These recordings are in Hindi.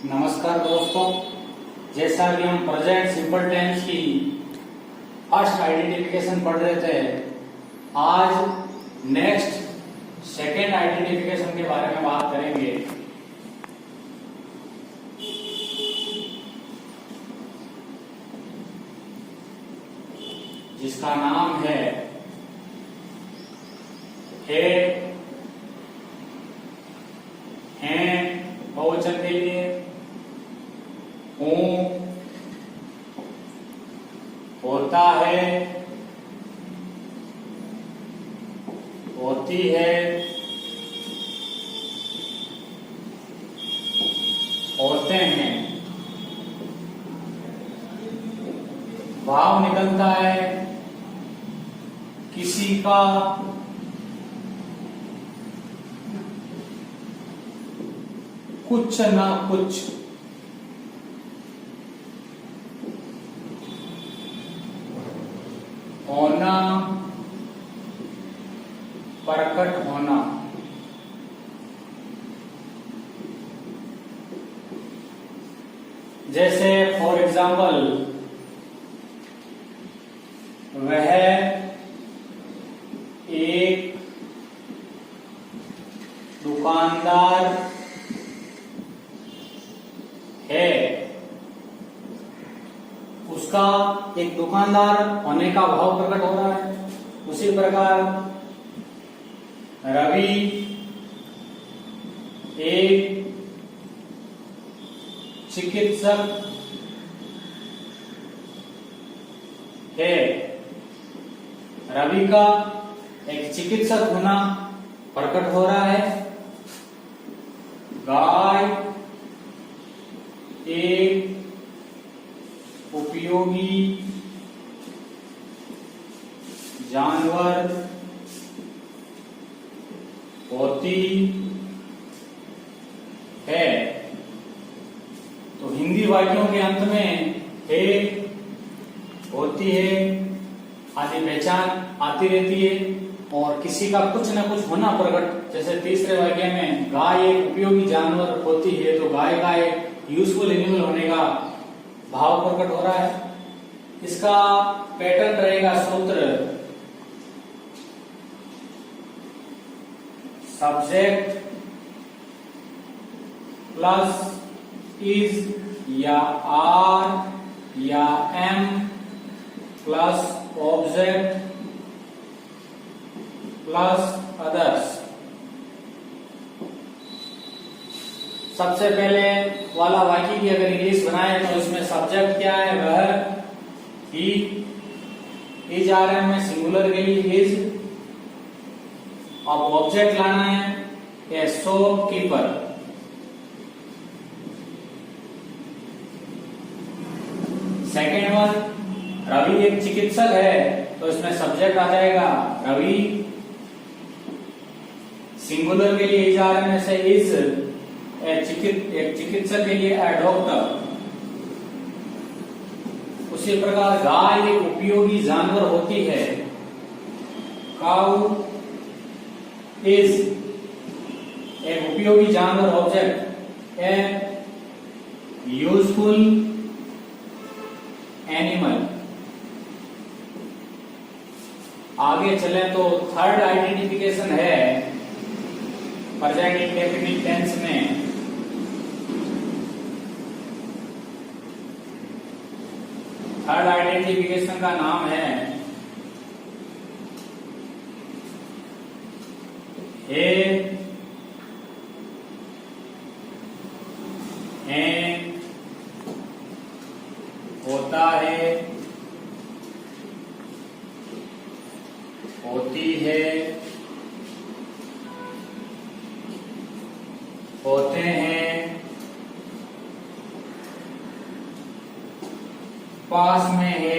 नमस्कार दोस्तों, जैसा कि हम प्रेजेंट सिंपल टेंस की फर्स्ट आइडेंटिफिकेशन पढ़ रहे थे, आज नेक्स्ट सेकेंड आइडेंटिफिकेशन के बारे में बात करेंगे। जिसका नाम है हैं बहुवचन के लिए हूं, होता है, होती है, होते हैं। भाव निकलता है किसी का, कुछ ना कुछ, होना, प्रकट होना। जैसे फॉर एग्जाम्पल, वह एक दुकानदार है। उसका एक दुकानदार होने का भाव प्रकट हो रहा है। उसी प्रकार रवि एक चिकित्सक है। रवि का एक चिकित्सक होना प्रकट हो रहा है। गाय एक उपयोगी जानवर होती है। तो हिंदी वाक्यों के अंत में है, होती है आदि पहचान आती रहती है और किसी का कुछ न कुछ होना प्रकट। जैसे तीसरे वाक्य में गाय एक उपयोगी जानवर होती है, तो गाय का एक यूजफुल एनिमल होने का भाव प्रकट हो रहा है। इसका पैटर्न रहेगा सूत्र subject plus is or are or am plus object plus others. सबसे पहले वाला वाक्य की अगर इंग्लिश बनाए तो इसमें सब्जेक्ट क्या है, वह, ही, इज आ रहा है में सिंगुलर के लिए इज। अब ऑब्जेक्ट लाना है, a shopkeeper. Second one, Ravi एक चिकित्सक है, तो इसमें सब्जेक्ट आ जाएगा रवि। सिंगुलर के लिए इज आ रहा है में से इज, एक चिकित्सक के लिए ए डॉक्टर। उसी प्रकार गाय एक उपयोगी जानवर होती है। काउ इज एक उपयोगी जानवर ऑब्जेक्ट, ए यूजफुल एनिमल। आगे चले तो थर्ड आइडेंटिफिकेशन है प्रेजेंट इंडेफिनिट टेंस में। थर्ड आइडेंटिफिकेशन का नाम है हैं, होता है, होती है, होते हैं, पास में है,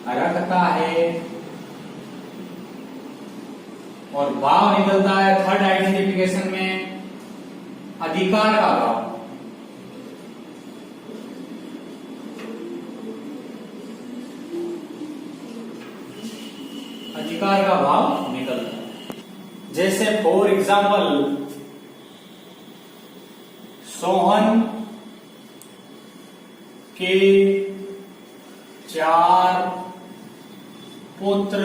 रखता है। और भाव निकलता है थर्ड आइडेंटिफिकेशन में अधिकार का भाव। अधिकार का भाव निकलता है। जैसे फॉर एग्जाम्पल सोहन के 4 पुत्र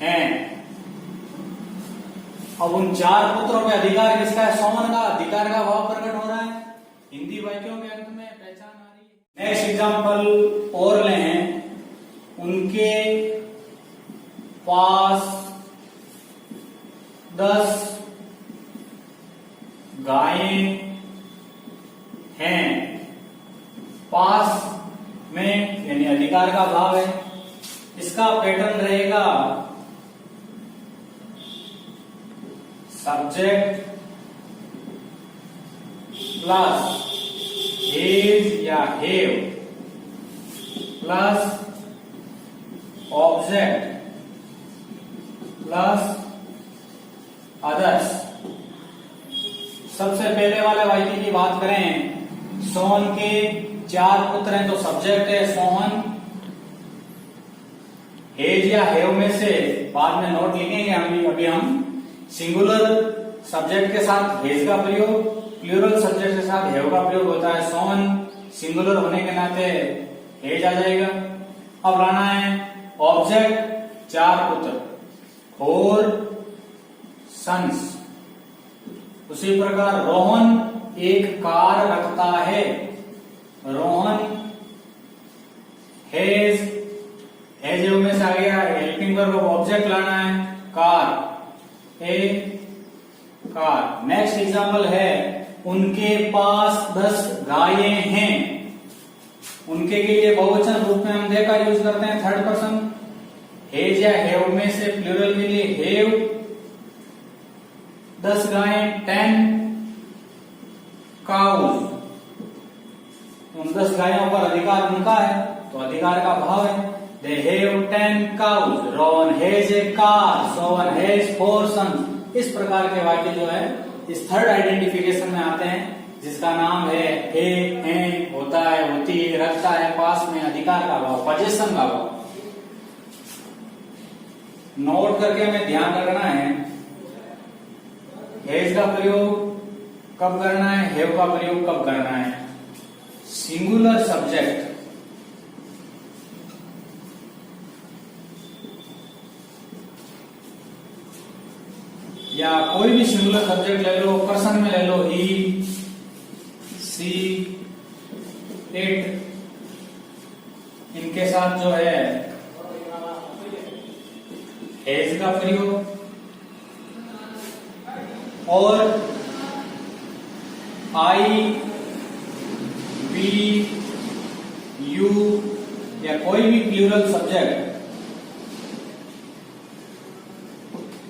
हैं। अब उन 4 पुत्रों पे अधिकार किसका है? सोहन का। अधिकार का भाव प्रकट हो रहा है। हिंदी वाक्यों के अंत में पहचान आ रही है। नेक्स्ट एग्जाम्पल और लें, उनके पास 10 गायें हैं। पास में यानी अधिकार का भाव है। इसका पैटर्न रहेगा सब्जेक्ट प्लस हैज या have plus object plus others. सबसे पहले वाले वाक्य की बात करें, सोहन के 4 पुत्र हैं, तो सब्जेक्ट है सोहन। हैज या हैव में से बाद में नोट लिखेंगे अभी हम सिंगुलर सब्जेक्ट के साथ हैज का प्रयोग, प्लूरल सब्जेक्ट के साथ हैव का प्रयोग होता है। सोहन सिंगुलर होने के नाते हैज आ जाएगा। अब लाना है ऑब्जेक्ट 4 पुत्र, 4 सन्स। उसी प्रकार रोहन एक कार रखता है। रोहन हैज में से आ गया हेल्पिंग वर्ब, ऑब्जेक्ट लाना है कार, ए कार। नेक्स्ट एग्जांपल है, उनके पास 10 गायें हैं। उनके के लिए बहुवचन रूप में हम देखा यूज करते हैं थर्ड पर्सन। हैज या हैव में से प्लूरल के लिए हैव 10 गायें, 10 काउज। उन 10 गायों पर अधिकार उनका है, तो अधिकार का भाव है। They have 10 cows. Rowan has a car. Sohan has 4 sons. इस प्रकार के वाक्य जो है इस थर्ड आइडेंटिफिकेशन में आते हैं, जिसका नाम है, होता है, होती है, रखता है, पास में अधिकार का भाव, पोजीशन का भाव। नोट करके हमें ध्यान रखना है, हैज का प्रयोग कब करना है, हैव का प्रयोग कब करना है। सिंगुलर सब्जेक्ट या कोई भी सिंगुलर सब्जेक्ट ले लो, पर्सन में ले लो, ही, सी, इट, इनके साथ जो है हैज का प्रयोग, और आई, वी, यू या कोई भी प्लूरल सब्जेक्ट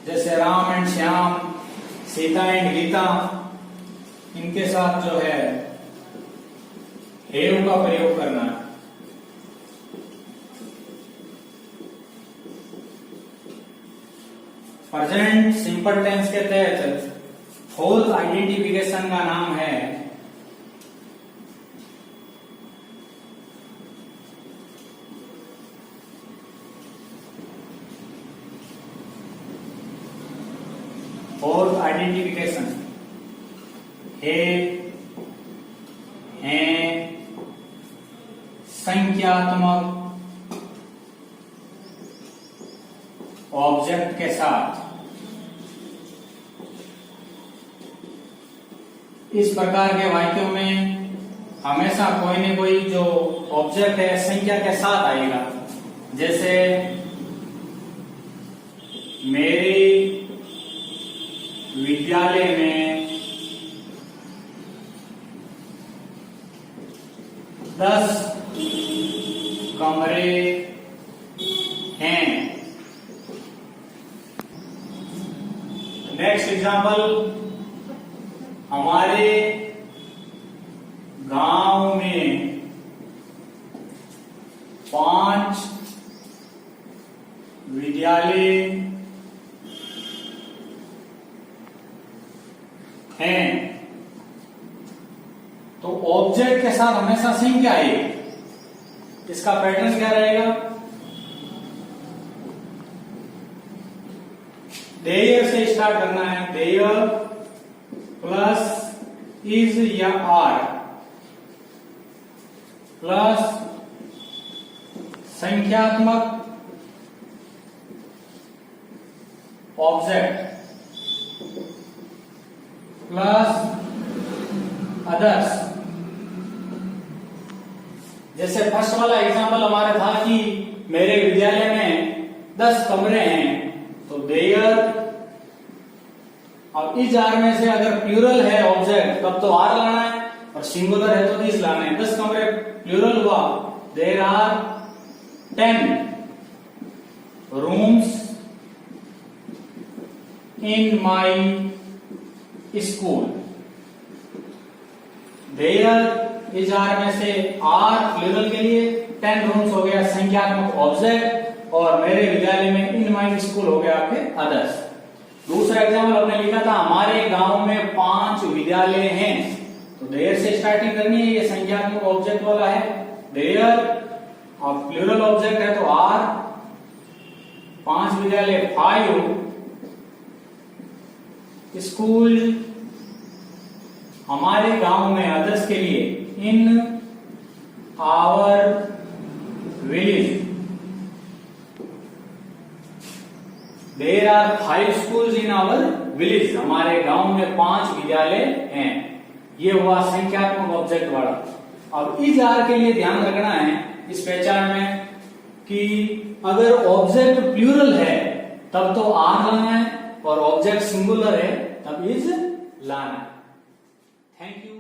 जैसे राम एंड श्याम, सीता एंड गीता, इनके साथ जो है हैव का प्रयोग करना है। प्रेजेंट सिंपल टेंस के तहत फोर्थ आइडेंटिफिकेशन का नाम है फोर्थ आइडेंटिफिकेशन है संख्यात्मक ऑब्जेक्ट के साथ। इस प्रकार के वाक्यों में हमेशा कोई न कोई जो ऑब्जेक्ट है संख्या के साथ आएगा। जैसे मेरे विद्यालय में 10 कमरे हैं। नेक्स्ट एग्जांपल, हमारे गांव में 5 विद्यालय हैं। तो ऑब्जेक्ट के साथ हमेशा संख्या आएगी। इसका पैटर्न क्या रहेगा? देयर से स्टार्ट करना है, there plus is or are plus संख्यात्मक ऑब्जेक्ट प्लस अदर्स। जैसे फर्स्ट वाला एग्जांपल हमारा था कि मेरे विद्यालय में 10 कमरे हैं, तो देयर और इस आर में से अगर प्लूरल है ऑब्जेक्ट तब तो आर लाना है, और सिंगुलर है तो इस लाना है। 10 कमरे प्लूरल हुआ, there are 10 rooms in my school. There is are में से आर प्लूरल के लिए 10 रूम्स हो गया संख्यात्मक ऑब्जेक्ट, और मेरे विद्यालय में इन माई स्कूल हो गया आपके अदर्स। दूसरा एग्जाम्पल हमने लिखा था हमारे गांव में 5 विद्यालय हैं, तो देयर से स्टार्टिंग करनी है, ये संख्यात्मक ऑब्जेक्ट वाला है देयर, और प्लूरल ऑब्जेक्ट है तो आर। 5 विद्यालय 5 स्कूल हमारे गांव में, अदर्स के लिए in our village there are 5 schools in our village. हमारे गांव में 5 विद्यालय हैं, ये हुआ संख्यात्मक ऑब्जेक्ट वाला। अब इस आर के लिए ध्यान रखना है इस पहचान में कि अगर ऑब्जेक्ट प्लूरल है तब तो आर लाना है, और ऑब्जेक्ट सिंगुलर है तब इज लाना है। Thank you.